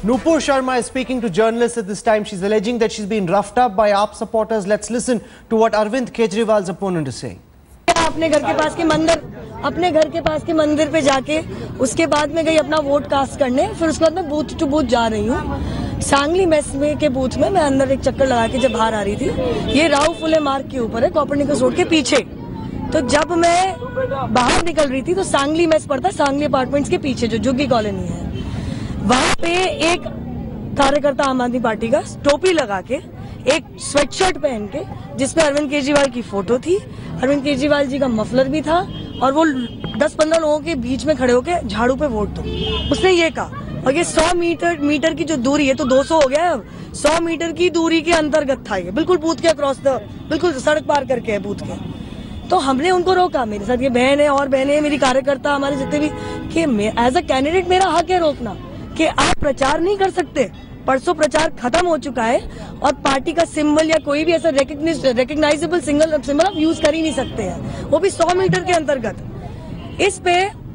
Nupur Sharma is speaking to journalists at this time. She's alleging that she's been roughed up by AAP supporters. Let's listen to what Arvind Kejriwal's opponent is saying. अपने घर के पास के मंदिर पे जाके उसके बाद में गई अपना वोट कास्ट करने, फिर उसके बाद मैं बूथ टू बूथ जा रही हूँ। सांगली मेस में के बूथ में मैं अंदर एक चक्कर लगा के जब बाहर आ रही थी, ये राव फुले मार्ग के ऊपर है, कोपरनिकस रोड के पीछे। तो जब मैं बाहर निकल रही थी तो सांगली मेस पड़ता है सांगली अपार्टमेंट्स के पीछे जो झुग्गी कॉलोनी है, वहां पे एक कार्यकर्ता आम आदमी पार्टी का टोपी लगा के एक स्वेटशर्ट पहन के जिसमें अरविंद केजरीवाल की फोटो थी, अरविंद केजरीवाल जी का मफलर भी था और वो 10-15 लोगों के बीच में खड़े होके झाड़ू पे वोट दो, उसने ये कहा। और ये 100 मीटर की जो दूरी है तो 200 हो गया, 100 मीटर की दूरी के अंतर्गत था ये, बिल्कुल बूथ के अक्रॉस द, बिल्कुल सड़क पार करके है बूथ के। तो हमने उनको रोका, मेरे साथ ये बहन है और बहनें मेरी कार्यकर्ता हमारे जितने भी, कि एज अ कैंडिडेट मेरा हक है रोकना कि आप प्रचार नहीं कर सकते। परसों प्रचार खत्म हो चुका है और पार्टी का सिंबल या कोई भी ऐसा रिकग्नाइजेबल सिंबल आप यूज कर ही नहीं सकते हैं, वो भी 100 मीटर के अंतर्गत। इस पे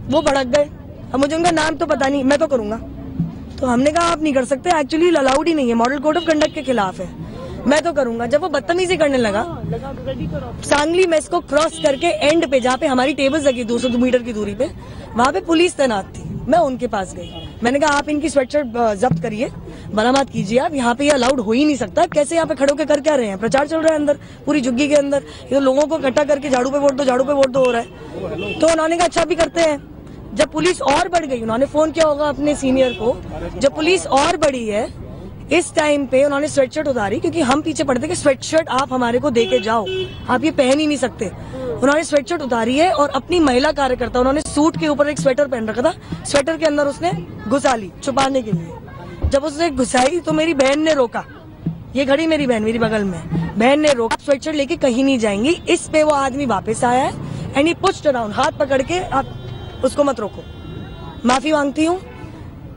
वो भड़क गए। अब मुझे उनका नाम तो पता नहीं, मैं तो करूंगा। तो हमने कहा आप नहीं कर सकते, एक्चुअली अलाउड ही नहीं है, मॉडल कोड ऑफ कंडक्ट के खिलाफ है, मैं तो करूंगा। जब वो बदतमीजी करने लगा, सांगली मेस को क्रॉस करके एंड पे जहाँ पे हमारी टेबल्स लगी 200 मीटर की दूरी पे, वहां पे पुलिस तैनात थी। मैं उनके पास गई, मैंने कहा आप इनकी स्वेटशर्ट जब्त करिए, बरामद कीजिए, आप यहाँ पे ये अलाउड हो ही नहीं सकता। कैसे यहाँ पे खड़े होकर कर क्या रहे हैं? प्रचार चल रहा है अंदर पूरी झुग्गी के अंदर, ये लोगों को इकट्ठा करके झाड़ू पे वोट दो, झाड़ू पे वोट दो हो रहा है। तो उन्होंने कहा अच्छा भी करते हैं। जब पुलिस और बढ़ गई, उन्होंने फोन किया होगा अपने सीनियर को, जब पुलिस और बढ़ी है इस टाइम पे उन्होंने स्वेटशर्ट उतारी, क्योंकि हम पीछे पड़े थे कि स्वेटशर्ट आप हमारे को दे के जाओ, आप ये पहन ही नहीं सकते। उन्होंने स्वेटशर्ट उतारी है और अपनी महिला कार्यकर्ता, उन्होंने सूट के ऊपर एक स्वेटर पहन रखा था, स्वेटर के अंदर उसने घुसा ली छुपाने के लिए। जब उसने घुसाई तो मेरी बहन ने रोका, ये खड़ी मेरी बहन मेरी बगल में, बहन ने रोका, स्वेटशर्ट लेके कहीं नहीं जाएंगी। इस पे वो आदमी वापस आया है एंड ही पुश्ड अराउंड, हाथ पकड़ के आप उसको मत रोको। माफी मांगती हूँ,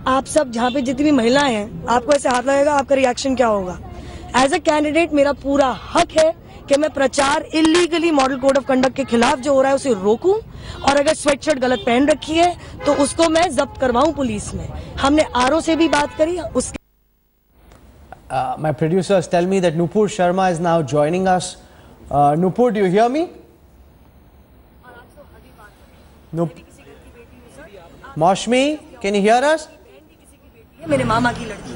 आप सब जहाँ पे जितनी भी महिलाएं हैं, आपको ऐसे हाथ लगेगा, आपका रिएक्शन क्या होगा? एज अ कैंडिडेट मेरा पूरा हक है कि मैं प्रचार illegally model code of conduct के खिलाफ जो हो रहा है उसे रोकूं, और अगर स्वेटशर्ट गलत पहन रखी है तो उसको मैं जब्त करवाऊं पुलिस में। हमने आरओ से भी बात करी उसके। My producers tell me that Nupur Sharma is now joining us. Nupur, do you hear me? Maushmi, can you hear us? मेरे मामा की लड़की,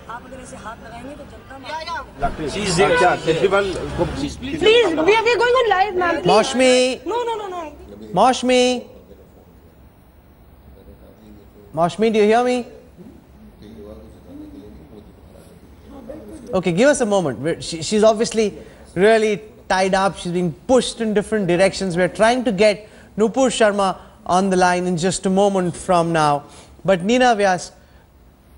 आप अगर ऐसे हाथ लगाएंगे तो जनता please we are going on live, ma'am. Maushmi, no. Maushmi, do you hear me? Okay, give us a moment. She's obviously really tied up. She's being pushed in different directions. We're trying to get Nupur Sharma on the line in just a moment from now. But Neena Vyas,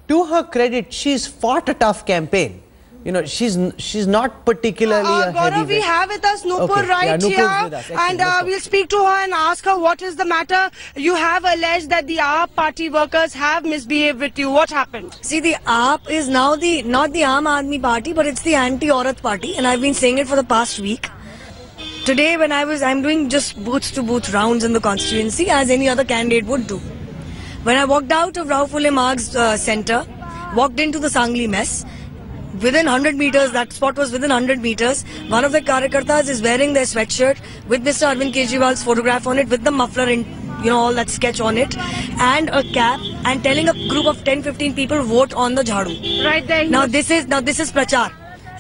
to her credit, she's fought a tough campaign. You know, she's not particularly a heavyweight. We have with us Nupur right here, and we'll speak to her and ask her what is the matter. You have alleged that the AAP party workers have misbehaved with you. What happened? See, the AAP is now not the Aam Aadmi party, but it's the anti-Aurat party, and I've been saying it for the past week. Today, when I'm doing just booth to booth rounds in the constituency, as any other candidate would do. When I walked out of Rao Phule Marg's center, walked into the Sangli mess, within 100 meters, that spot was within 100 meters, one of the Karyakartas is wearing their sweatshirt with Mr. Arvind Kejriwal's photograph on it, with the muffler and, you know, all that sketch on it, and a cap, and telling a group of 10-15 people, vote on the Jhadu. Right there. Now this is prachar.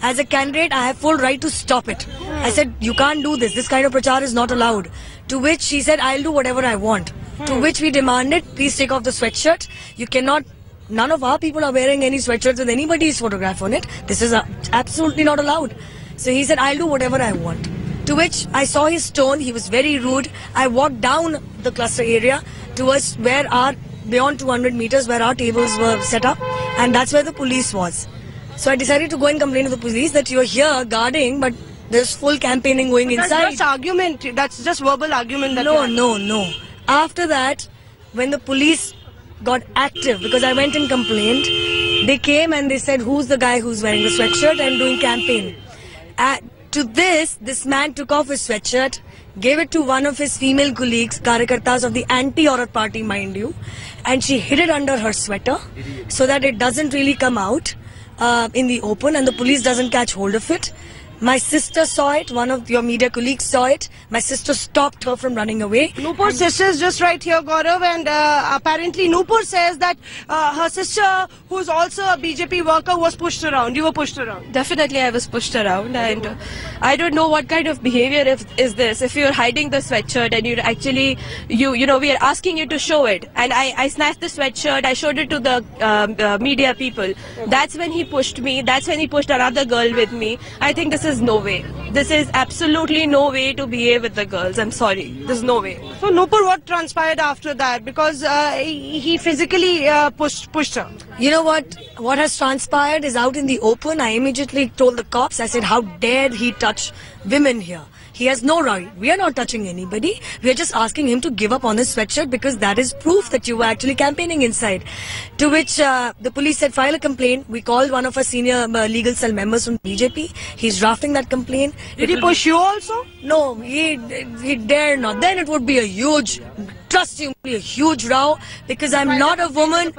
As a candidate, I have full right to stop it. I said, you can't do this. This kind of prachar is not allowed. To which she said, I'll do whatever I want. To which we demanded, please take off the sweatshirt. You cannot, none of our people are wearing any sweatshirts with anybody's photograph on it. This is absolutely not allowed. So he said, I'll do whatever I want. To which I saw his tone. He was very rude. I walked down the cluster area towards where beyond 200 meters, where our tables were set up. And that's where the police was. So I decided to go and complain to the police that you're here guarding, but there's full campaigning going inside. That's just argument. That's just verbal argument. No. After that, when the police got active, because I went and complained, they came and they said, who's the guy who's wearing the sweatshirt and doing campaign? To this man took off his sweatshirt, gave it to one of his female colleagues, Karyakartas of the anti-Aurat party, mind you, and she hid it under her sweater so that it doesn't really come out in the open and the police doesn't catch hold of it. My sister saw it, one of your media colleagues saw it. My sister stopped her from running away. Nupur's sister is just right here, Gaurav, and apparently Nupur says that her sister, who's also a BJP worker, was pushed around. You were pushed around. Definitely I was pushed around, and I don't know what kind of behavior is this. If you're hiding the sweatshirt and you're actually, you know, we are asking you to show it. And I snatched the sweatshirt, I showed it to the media people. That's when he pushed me. That's when he pushed another girl with me. I think this is no way. This is absolutely no way to behave with the girls. I'm sorry. There's no way. So Nupur, what transpired after that? Because he physically pushed her. You know what? What has transpired is out in the open. I immediately told the cops. I said, how dare he touch women here? He has no right. We are not touching anybody. We are just asking him to give up on his sweatshirt because that is proof that you were actually campaigning inside. To which the police said, file a complaint. We called one of our senior legal cell members from BJP. He's drafting that complaint. Did he push you also? No, he dare not. Then it would be a huge, trust you, a huge row because I'm not a woman.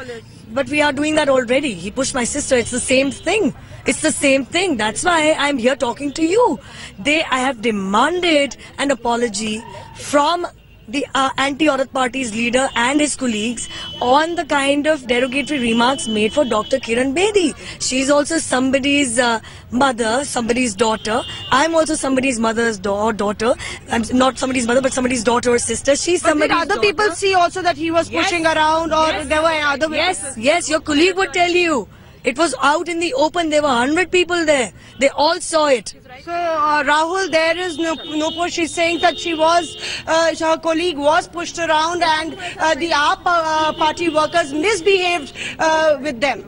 But we are doing that already. He pushed my sister. It's the same thing. It's the same thing. That's why I'm here talking to you. I have demanded an apology from the anti-Aurat party's leader and his colleagues on the kind of derogatory remarks made for Dr. Kiran Bedi. She's also somebody's mother, somebody's daughter. I'm also somebody's mother's daughter. I'm not somebody's mother, but somebody's daughter or sister. She's somebody's daughter. Did other people see also that he was pushing around, or there were other witnesses? Yes, your colleague would tell you. It was out in the open. There were 100 people there. They all saw it. So, Rahul, there is Nupur. She's saying that her colleague was pushed around and the AAP party workers misbehaved with them.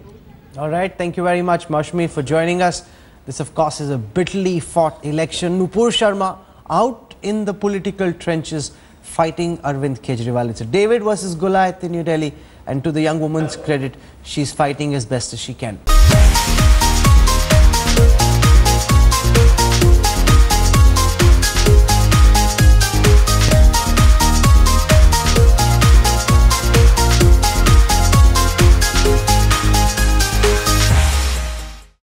All right, thank you very much, Mashmi, for joining us. This, of course, is a bitterly fought election. Nupur Sharma out in the political trenches fighting Arvind Kejriwal. It's a David versus Goliath in New Delhi. And to the young woman's credit, she's fighting as best as she can.